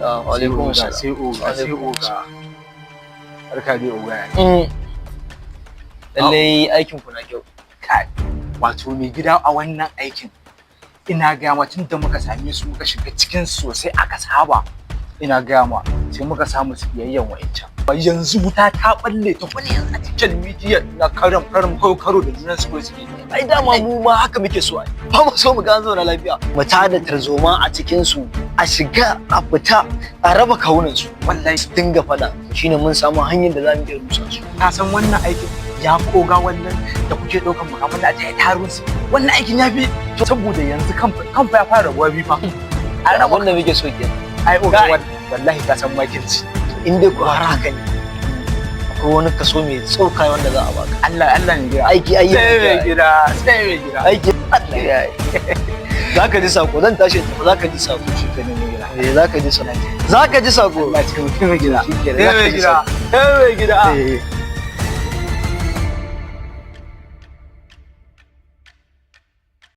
alaikum sai assalam. oga sai oga barka dai oga Lallai aikin ku na kyau. kai wato mai gida a wannan aikin ina gaya ma tun da muka same su muka shiga cikin sosai aka saba ina gaya ma sai muka samu su biyayyen wa'incan yanzu wuta ta balle ta wani yanzu a cikin media na karo da junan su ko suke Ai dama mu ma haka muke so ai. Ba mu so mu ga an zauna lafiya. Mu tada tarzoma a cikin su, a shiga, a fita, a raba kawunan su. Wallahi su dinga fada. Shine mun samu hanyar da za mu iya rusa su. ka san wannan aikin ya fi oga wannan da kuke ɗaukan mu'amala ta tarun su wannan aikin ya fi saboda yanzu kan fa ya fara rabuwa bi fa Ai abin da muke so kenan. ai oga wallahi ka san makirci In dai ku har haka ne. Akwai wani kaso mai tsoka wanda za a baka. Allah ne gida Aiki sai mai gida aiki Allah ya yi. Za ka ji sako zan tashi tafi za ka ji sako. shikenan mai gida Za ka ji sako. Za ka ji sako. Allah ya ce mutum mai gida Shikenan, sai za ka mai ji gida sako. sai mai gida Eh.